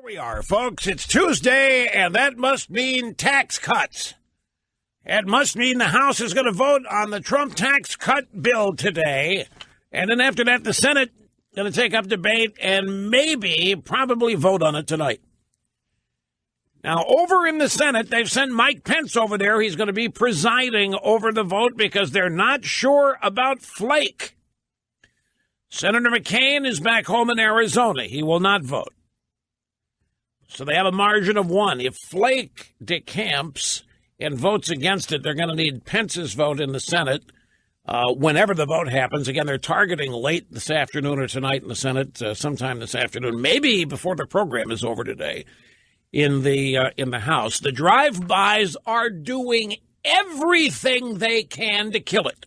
We are, folks. It's Tuesday, and that must mean tax cuts. It must mean the House is going to vote on the Trump tax cut bill today. And then after that, the Senate going to take up debate and probably vote on it tonight. Now, over in the Senate, they've sent Mike Pence over there. He's going to be presiding over the vote because they're not sure about Flake. Senator McCain is back home in Arizona. He will not vote. So they have a margin of one. If Flake decamps and votes against it, they're going to need Pence's vote in the Senate whenever the vote happens. Again, they're targeting late this afternoon or tonight in the Senate, sometime this afternoon, maybe before the program is over today in the House. The drive-bys are doing everything they can to kill it.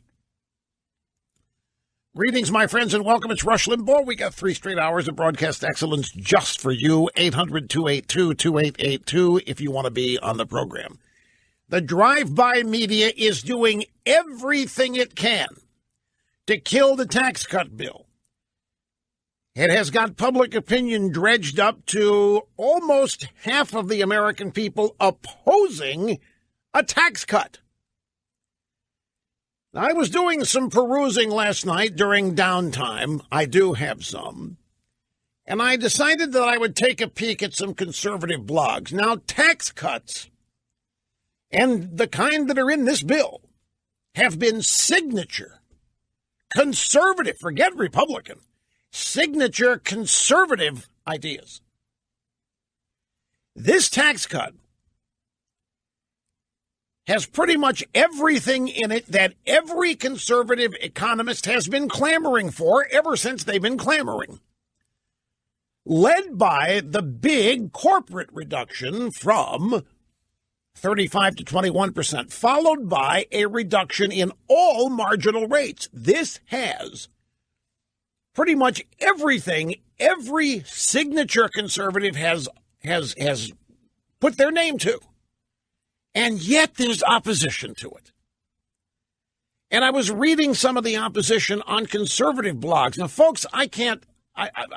Greetings, my friends, and welcome. It's Rush Limbaugh. We got 3 straight hours of broadcast excellence just for you. 800-282-2882 if you want to be on the program. The drive-by media is doing everything it can to kill the tax cut bill. It has got public opinion dredged up to almost half of the American people opposing a tax cut. I was doing some perusing last night during downtime. I do have some. And I decided that I would take a peek at some conservative blogs. Now, tax cuts, and the kind that are in this bill, have been signature conservative, forget Republican, signature conservative ideas. This tax cut has pretty much everything in it that every conservative economist has been clamoring for ever since they've been clamoring. Led by the big corporate reduction from 35 to 21%, followed by a reduction in all marginal rates. This has pretty much everything every signature conservative has put their name to. And yet there's opposition to it. And I was reading some of the opposition on conservative blogs. Now, folks, I'm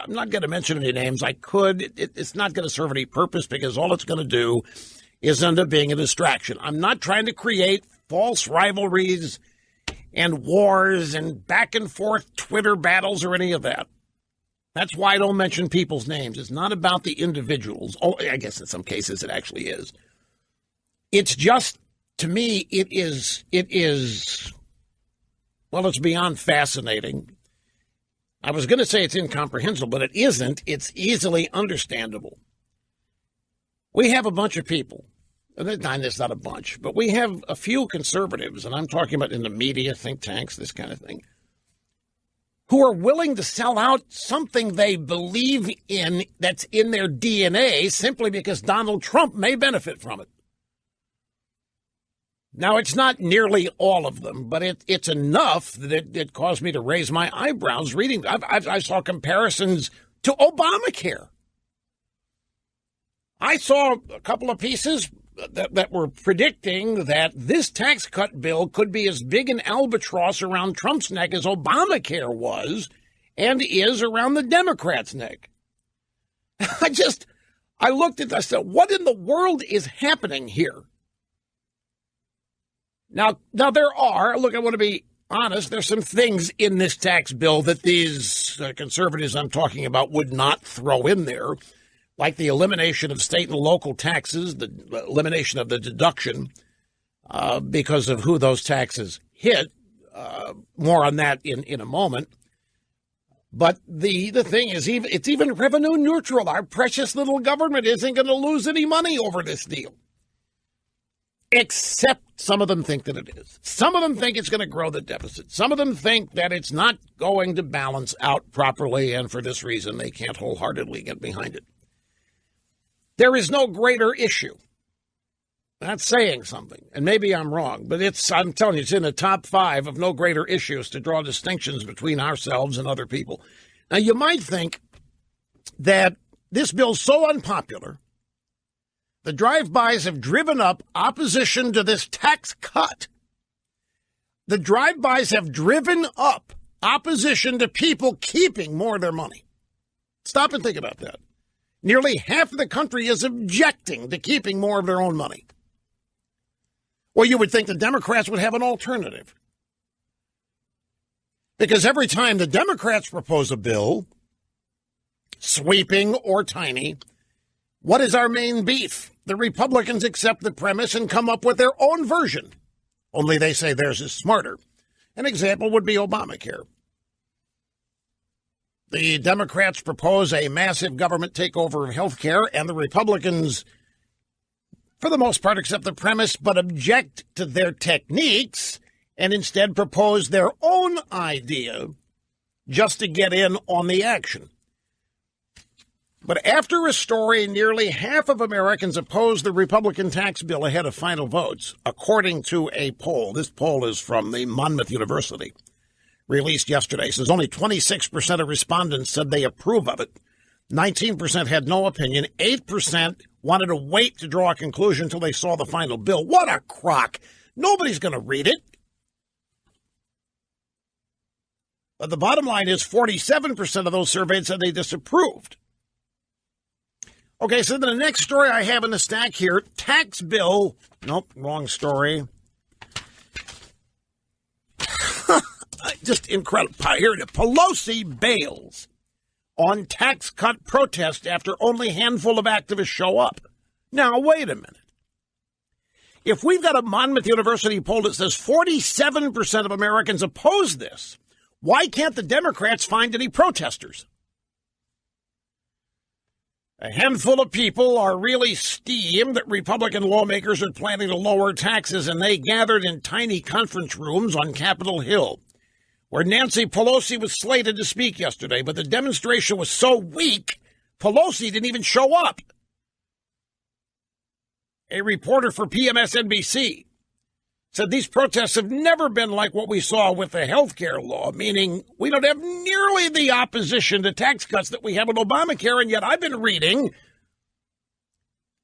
not going to mention any names. I could. It's not going to serve any purpose because all it's going to do is end up being a distraction. I'm not trying to create false rivalries and wars and back and forth Twitter battles or any of that. That's why I don't mention people's names. It's not about the individuals. Oh, I guess in some cases it actually is. It's just, to me, it is, well, it's beyond fascinating. I was going to say it's incomprehensible, but it isn't. It's easily understandable. We have a bunch of people, and it's not a bunch, but we have a few conservatives, and I'm talking about in the media, think tanks, this kind of thing, who are willing to sell out something they believe in that's in their DNA simply because Donald Trump may benefit from it. Now, it's not nearly all of them, but it's enough that it caused me to raise my eyebrows reading. I saw comparisons to Obamacare. I saw a couple of pieces that were predicting that this tax cut bill could be as big an albatross around Trump's neck as Obamacare was and is around the Democrats' neck. I looked at this, I said, what in the world is happening here? Now there are, look, I want to be honest, there's some things in this tax bill that these conservatives I'm talking about would not throw in there, like the elimination of state and local taxes, the elimination of the deduction because of who those taxes hit. More on that in a moment. But the thing is, it's even revenue neutral. Our precious little government isn't going to lose any money over this deal. Except some of them think that it is. Some of them think it's going to grow the deficit. Some of them think that it's not going to balance out properly, and for this reason, they can't wholeheartedly get behind it. There is no greater issue. That's saying something, and maybe I'm wrong, but I'm telling you, it's in the top 5 of no greater issues to draw distinctions between ourselves and other people. Now, you might think that this bill's so unpopular, the drive-bys have driven up opposition to this tax cut. The drive-bys have driven up opposition to people keeping more of their money. Stop and think about that. Nearly half of the country is objecting to keeping more of their own money. Well, you would think the Democrats would have an alternative. Because every time the Democrats propose a bill, sweeping or tiny, what is our main beef? The Republicans accept the premise and come up with their own version. Only they say theirs is smarter. An example would be Obamacare. The Democrats propose a massive government takeover of health care, and the Republicans, for the most part, accept the premise but object to their techniques and instead propose their own idea just to get in on the action. But after a story, nearly half of Americans oppose the Republican tax bill ahead of final votes, according to a poll. This poll is from the Monmouth University, released yesterday. It says only 26% of respondents said they approve of it. 19% had no opinion. 8% wanted to wait to draw a conclusion until they saw the final bill. What a crock. Nobody's going to read it. But the bottom line is 47% of those surveyed said they disapproved. Okay, so the next story I have in the stack here, tax bill. Nope, wrong story. Just incredible. Here it is. Pelosi bails on tax cut protest after only a handful of activists show up. Now, wait a minute. If we've got a Monmouth University poll that says 47% of Americans oppose this, why can't the Democrats find any protesters? A handful of people are really steamed that Republican lawmakers are planning to lower taxes, and they gathered in tiny conference rooms on Capitol Hill, where Nancy Pelosi was slated to speak yesterday, but the demonstration was so weak, Pelosi didn't even show up. A reporter for PMSNBC said these protests have never been like what we saw with the health care law, meaning we don't have nearly the opposition to tax cuts that we have with Obamacare, and yet I've been reading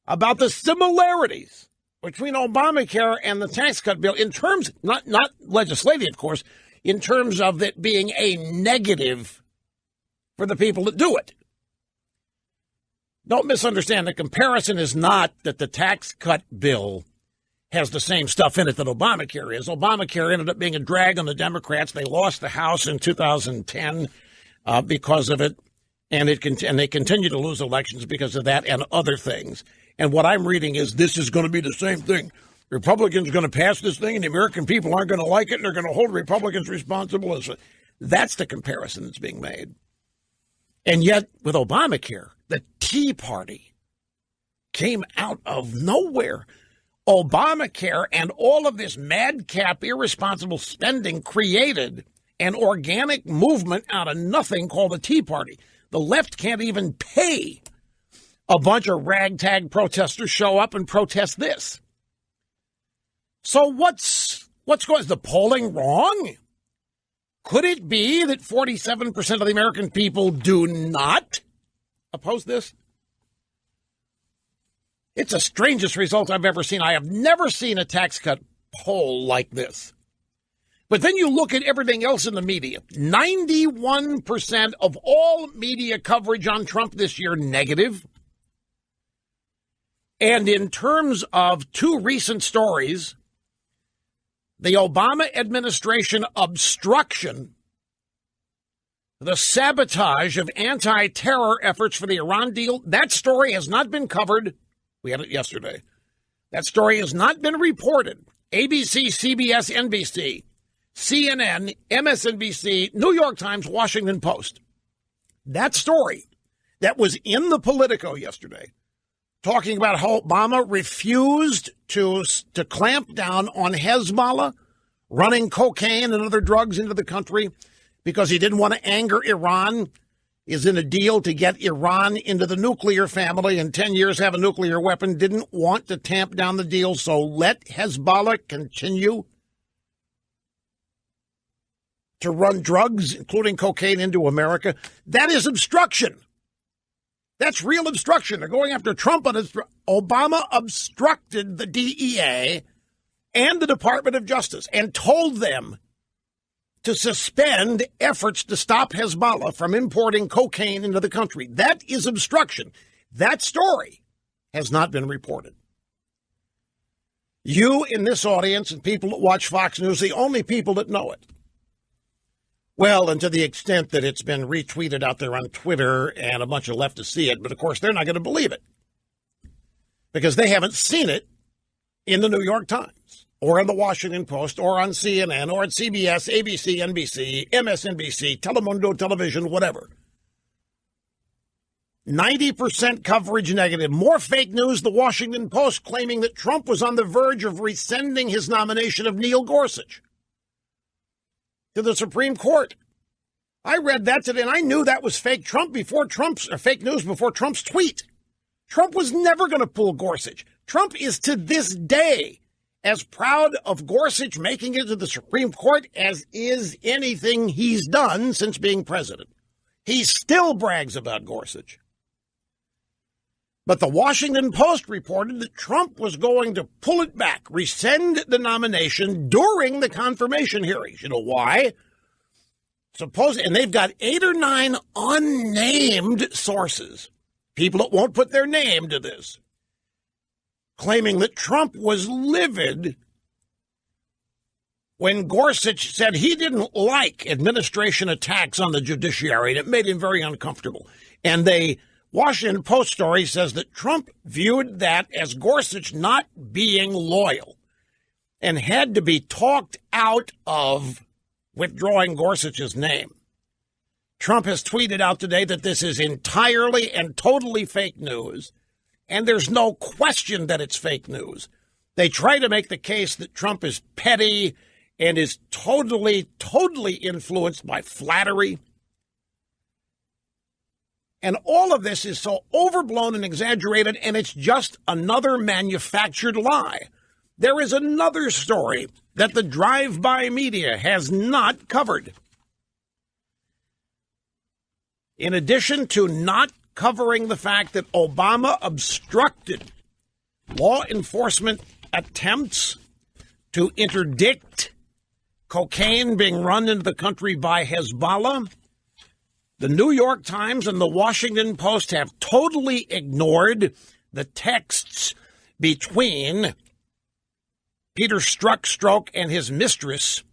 about the similarities between Obamacare and the tax cut bill in terms, not legislative, of course, in terms of it being a negative for the people that do it. Don't misunderstand. The comparison is not that the tax cut bill has the same stuff in it that Obamacare is. Obamacare ended up being a drag on the Democrats. They lost the House in 2010 because of it, and they continue to lose elections because of that and other things. And what I'm reading is this is going to be the same thing. Republicans are going to pass this thing, and the American people aren't going to like it, and they're going to hold Republicans responsible. That's the comparison that's being made. And yet, with Obamacare, the Tea Party came out of nowhere. Obamacare and all of this madcap, irresponsible spending created an organic movement out of nothing called the Tea Party. The left can't even pay a bunch of ragtag protesters show up and protest this. So what's going? Is the polling wrong? Could it be that 47% of the American people do not oppose this? It's the strangest result I've ever seen. I have never seen a tax cut poll like this. But then you look at everything else in the media. 91% of all media coverage on Trump this year, negative. And in terms of two recent stories, the Obama administration obstruction, the sabotage of anti-terror efforts for the Iran deal, that story has not been covered. We had it yesterday. That story has not been reported. ABC, CBS, NBC, CNN, MSNBC, New York Times, Washington Post. That story that was in the Politico yesterday, talking about how Obama refused to clamp down on Hezbollah running cocaine and other drugs into the country because he didn't want to anger Iran, is in a deal to get Iran into the nuclear family in 10 years, have a nuclear weapon, didn't want to tamp down the deal, so let Hezbollah continue to run drugs, including cocaine, into America. That is obstruction. That's real obstruction. They're going after Trump. Obama obstructed the DEA and the Department of Justice and told them to suspend efforts to stop Hezbollah from importing cocaine into the country. That is obstruction. That story has not been reported. You in this audience and people that watch Fox News, the only people that know it. Well, and to the extent that it's been retweeted out there on Twitter and a bunch of leftists see it, but of course they're not going to believe it because they haven't seen it in the New York Times or in the Washington Post or on CNN or at CBS, ABC, NBC, MSNBC, Telemundo Television, whatever. 90% coverage negative. More fake news, the Washington Post claiming that Trump was on the verge of rescinding his nomination of Neil Gorsuch to the Supreme Court. I read that today, and I knew that was fake fake news before Trump's tweet. Trump was never going to pull Gorsuch. Trump is to this day as proud of Gorsuch making it to the Supreme Court as is anything he's done since being president. He still brags about Gorsuch. But the Washington Post reported that Trump was going to pull it back, rescind the nomination during the confirmation hearings. You know why? And they've got 8 or 9 unnamed sources, people that won't put their name to this, claiming that Trump was livid when Gorsuch said he didn't like administration attacks on the judiciary, and it made him very uncomfortable. And the Washington Post story says that Trump viewed that as Gorsuch not being loyal and had to be talked out of withdrawing Gorsuch's name. Trump has tweeted out today that this is entirely and totally fake news, and there's no question that it's fake news. They try to make the case that Trump is petty and is totally influenced by flattery. And all of this is so overblown and exaggerated, and it's just another manufactured lie. There is another story that the drive-by media has not covered. In addition to not covering the fact that Obama obstructed law enforcement attempts to interdict cocaine being run into the country by Hezbollah, the New York Times and the Washington Post have totally ignored the texts between Peter Strzok and his mistress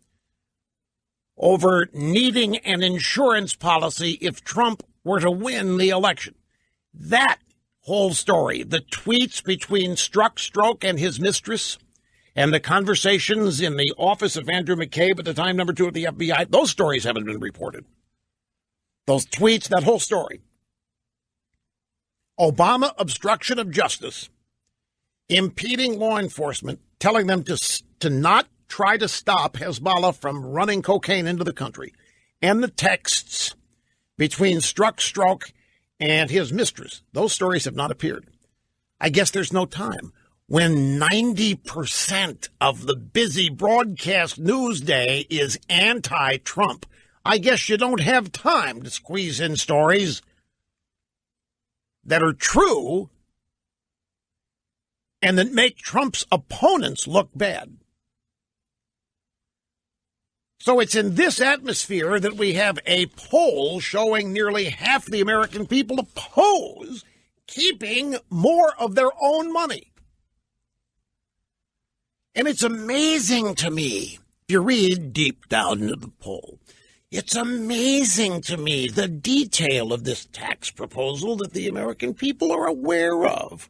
over needing an insurance policy if Trump were to win the election. That whole story, the tweets between Strzok and his mistress, and the conversations in the office of Andrew McCabe at the time, number 2 at the FBI, those stories haven't been reported. Those tweets, that whole story. Obama obstruction of justice, impeding law enforcement, telling them to not try to stop Hezbollah from running cocaine into the country, and the texts between Strzok and his mistress. Those stories have not appeared. I guess there's no time. When 90% of the busy broadcast news day is anti-Trump, I guess you don't have time to squeeze in stories that are true and that make Trump's opponents look bad. So it's in this atmosphere that we have a poll showing nearly half the American people oppose keeping more of their own money. And it's amazing to me, if you read deep down into the poll, it's amazing to me the detail of this tax proposal that the American people are aware of.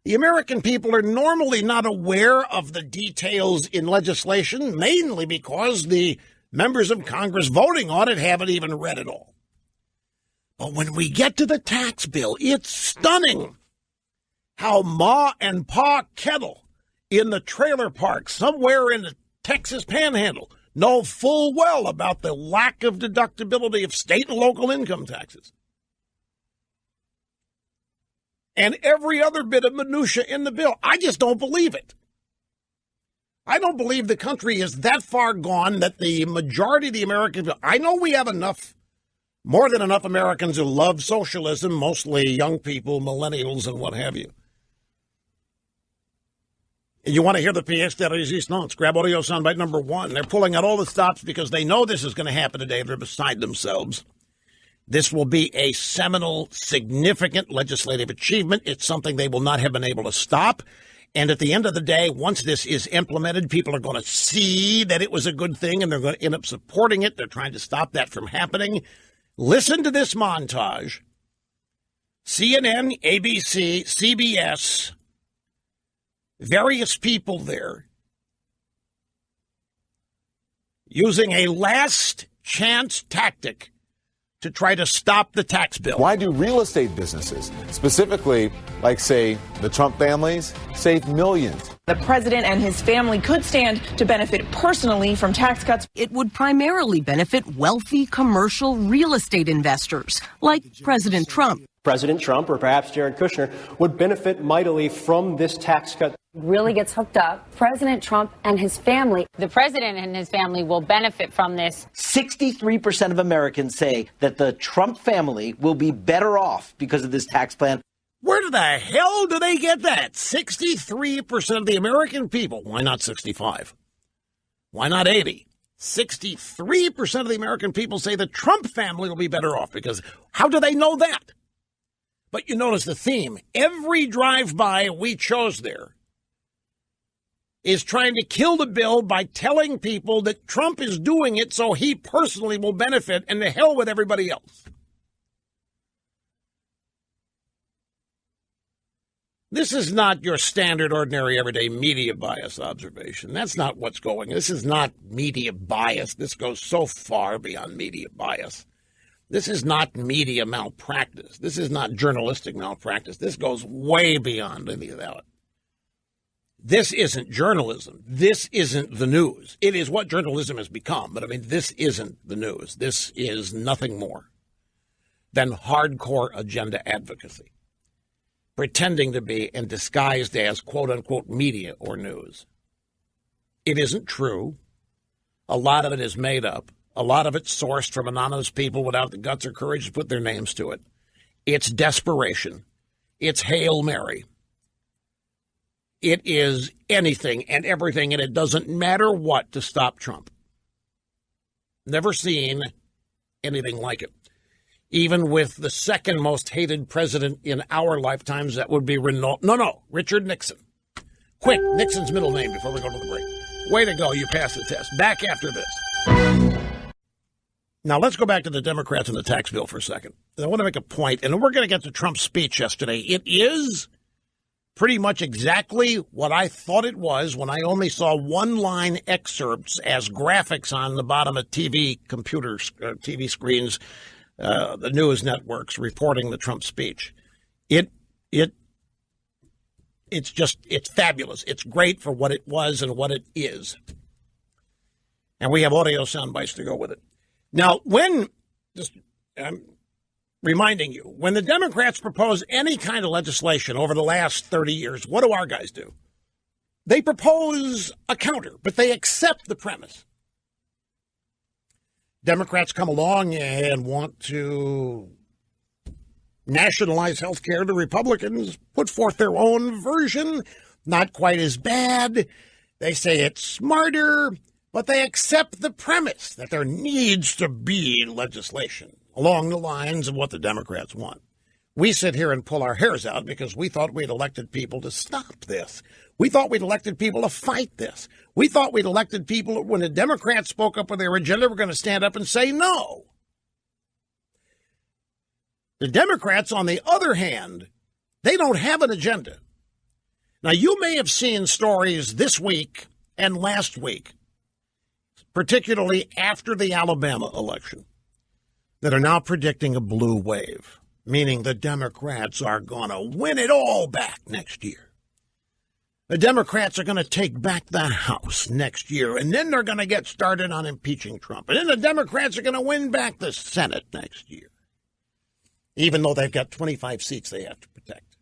The American people are normally not aware of the details in legislation, mainly because the members of Congress voting on it haven't even read it all. But when we get to the tax bill, it's stunning how Ma and Pa Kettle in the trailer park somewhere in the Texas Panhandle know full well about the lack of deductibility of state and local income taxes. And every other bit of minutia in the bill. I just don't believe it. I don't believe the country is that far gone that the majority of the Americans, I know we have more than enough Americans who love socialism, mostly young people, millennials, and what have you. And you want to hear the pièce de résistance. Grab audio soundbite number 1. They're pulling out all the stops because they know this is going to happen today. They're beside themselves. This will be a seminal, significant legislative achievement. It's something they will not have been able to stop. And at the end of the day, once this is implemented, people are going to see that it was a good thing, and they're going to end up supporting it. They're trying to stop that from happening. Listen to this montage. CNN, ABC, CBS, various people there using a last chance tactic to try to stop the tax bill. Why do real estate businesses, specifically, like, say, the Trump families, save millions? The president and his family could stand to benefit personally from tax cuts. It would primarily benefit wealthy commercial real estate investors, like President Trump. President Trump, or perhaps Jared Kushner, would benefit mightily from this tax cut. Really gets hooked up. President Trump and his family. The president and his family will benefit from this. 63% of Americans say that the Trump family will be better off because of this tax plan. Where the hell do they get that? 63% of the American people. Why not 65? Why not 80? 63% of the American people say the Trump family will be better off because how do they know that? But you notice the theme. Every drive-by we chose there is trying to kill the bill by telling people that Trump is doing it so he personally will benefit, and to hell with everybody else. This is not your standard, ordinary, everyday media bias observation. That's not what's going on. This is not media bias. This goes so far beyond media bias. This is not media malpractice. This is not journalistic malpractice. This goes way beyond any of that. This isn't journalism. This isn't the news. It is what journalism has become, but I mean, this isn't the news. This is nothing more than hardcore agenda advocacy, pretending to be and disguised as quote-unquote media or news. It isn't true. A lot of it is made up. A lot of it's sourced from anonymous people without the guts or courage to put their names to it. It's desperation. It's Hail Mary. It is anything and everything, and it doesn't matter what to stop Trump. Never seen anything like it. Even with the second most hated president in our lifetimes, that would be Richard Nixon. Quick, Nixon's middle name before we go to the break. Way to go, you passed the test. Back after this. Now, let's go back to the Democrats and the tax bill for a second. I want to make a point, and we're going to get to Trump's speech yesterday. It is pretty much exactly what I thought it was when I only saw one-line excerpts as graphics on the bottom of TV screens, the news networks reporting the Trump speech. It's fabulous. It's great for what it was and what it is. And we have audio sound bites to go with it. Now, I'm reminding you, when the Democrats propose any kind of legislation over the last 30 years, what do our guys do? They propose a counter, but they accept the premise. Democrats come along and want to nationalize health care. The Republicans put forth their own version, not quite as bad. They say it's smarter. But they accept the premise that there needs to be legislation along the lines of what the Democrats want. We sit here and pull our hairs out because we thought we'd elected people to stop this. We thought we'd elected people to fight this. We thought we'd elected people, when the Democrats spoke up with their agenda, were going to stand up and say no. The Democrats, on the other hand, they don't have an agenda. Now, you may have seen stories this week and last week, particularly after the Alabama election, that are now predicting a blue wave, meaning the Democrats are going to win it all back next year. The Democrats are going to take back the House next year, and then they're going to get started on impeaching Trump. And then the Democrats are going to win back the Senate next year, even though they've got 25 seats they have to protect.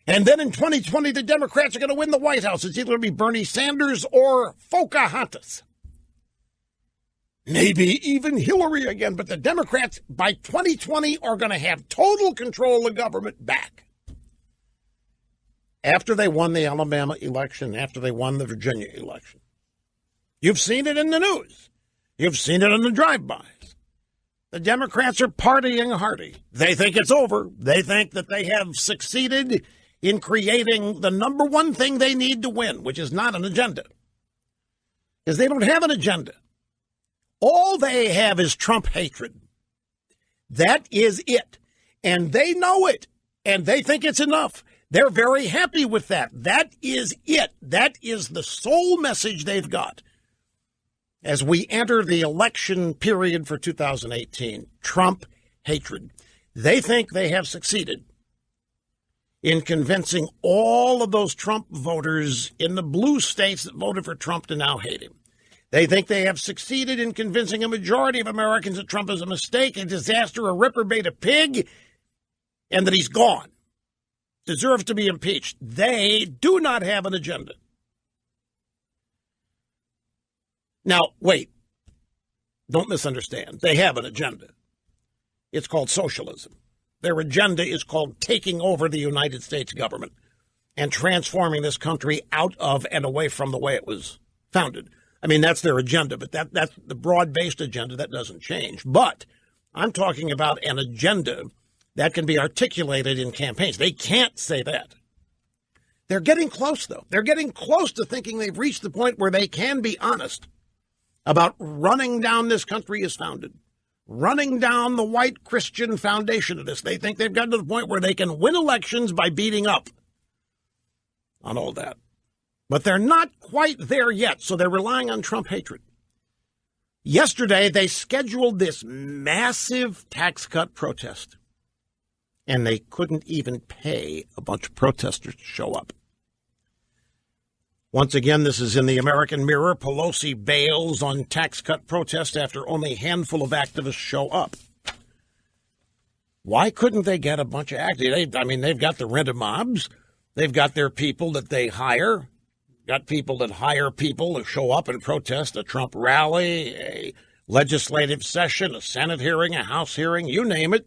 And then in 2020, the Democrats are going to win the White House. It's either going to be Bernie Sanders or Pocahontas. Maybe even Hillary again, but the Democrats by 2020 are going to have total control of government back. After they won the Alabama election, after they won the Virginia election. You've seen it in the news. You've seen it in the drive-bys. The Democrats are partying hardy. They think it's over. They think that they have succeeded in creating the number one thing they need to win, which is not an agenda. Because they don't have an agenda. All they have is Trump hatred. That is it. And they know it. And they think it's enough. They're very happy with that. That is it. That is the sole message they've got. As we enter the election period for 2018, Trump hatred. They think they have succeeded in convincing all of those Trump voters in the blue states that voted for Trump to now hate him. They think they have succeeded in convincing a majority of Americans that Trump is a mistake, a disaster, a reprobate, a pig, and that he's gone, deserves to be impeached. They do not have an agenda. Now, wait, don't misunderstand. They have an agenda. It's called socialism. Their agenda is called taking over the United States government and transforming this country out of and away from the way it was founded. I mean, that's their agenda, but that's the broad-based agenda. That doesn't change. But I'm talking about an agenda that can be articulated in campaigns. They can't say that. They're getting close, though. They're getting close to thinking they've reached the point where they can be honest about running down this country as founded, running down the white Christian foundation of this. They think they've gotten to the point where they can win elections by beating up on all that. But they're not quite there yet, so they're relying on Trump hatred. Yesterday, they scheduled this massive tax cut protest, and they couldn't even pay a bunch of protesters to show up. Once again, this is in the American Mirror. Pelosi bails on tax cut protest after only a handful of activists show up. Why couldn't they get a bunch of activists? They've got the rent-a-mobs. They've got their people that they hire. Got people that hire people to show up and protest a Trump rally, a legislative session, a Senate hearing, a House hearing, you name it.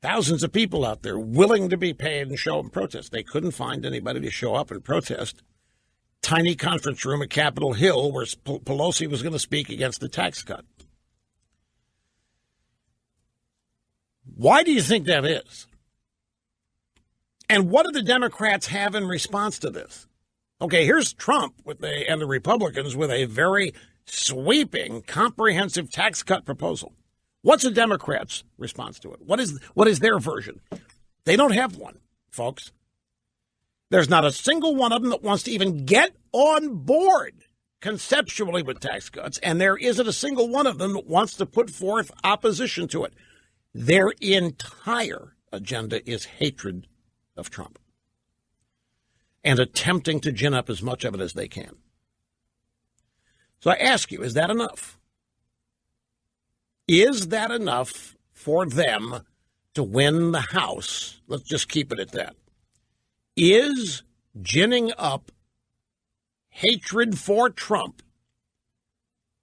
Thousands of people out there willing to be paid and show up and protest. They couldn't find anybody to show up and protest. Tiny conference room at Capitol Hill where Pelosi was going to speak against the tax cut. Why do you think that is? And what do the Democrats have in response to this? Okay, here's Trump and the Republicans with a very sweeping, comprehensive tax cut proposal. What's the Democrats' response to it? What is their version? They don't have one, folks. There's not a single one of them that wants to even get on board conceptually with tax cuts, and there isn't a single one of them that wants to put forth opposition to it. Their entire agenda is hatred of Trump and attempting to gin up as much of it as they can. So I ask you, is that enough? Is that enough for them to win the House? Let's just keep it at that. Is ginning up hatred for Trump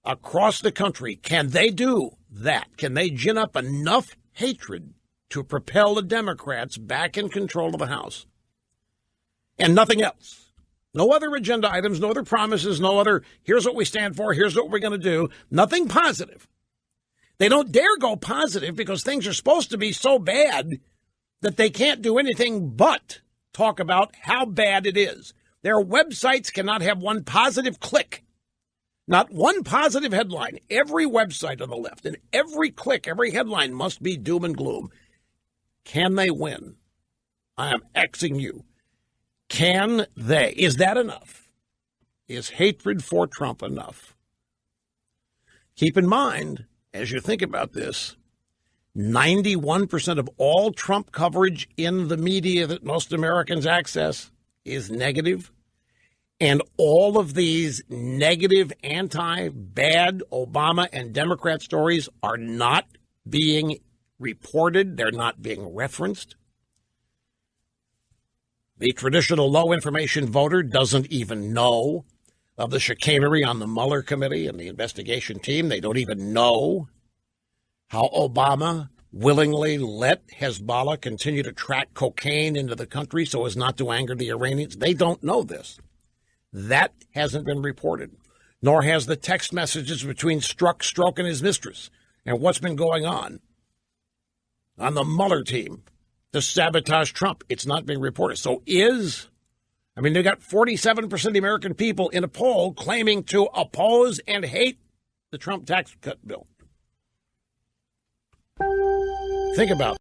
across the country, can they do that? Can they gin up enough hatred to propel the Democrats back in control of the House? And nothing else. No other agenda items, no other promises, no other, here's what we stand for, here's what we're going to do. Nothing positive. They don't dare go positive because things are supposed to be so bad that they can't do anything but talk about how bad it is. Their websites cannot have one positive click, not one positive headline. Every website on the left and every click, every headline must be doom and gloom. Can they win? I am Xing you. Can they? Is that enough? Is hatred for Trump enough? Keep in mind, as you think about this, 91% of all Trump coverage in the media that most Americans access is negative. And all of these negative, anti-bad Obama and Democrat stories are not being reported. They're not being referenced. The traditional low-information voter doesn't even know of the chicanery on the Mueller committee and the investigation team. They don't even know how Obama willingly let Hezbollah continue to track cocaine into the country so as not to anger the Iranians. They don't know this. That hasn't been reported, nor has the text messages between Strzok and his mistress and what's been going on the Mueller team to sabotage Trump. It's not being reported. So they got 47% of the American people in a poll claiming to oppose and hate the Trump tax cut bill. Think about it.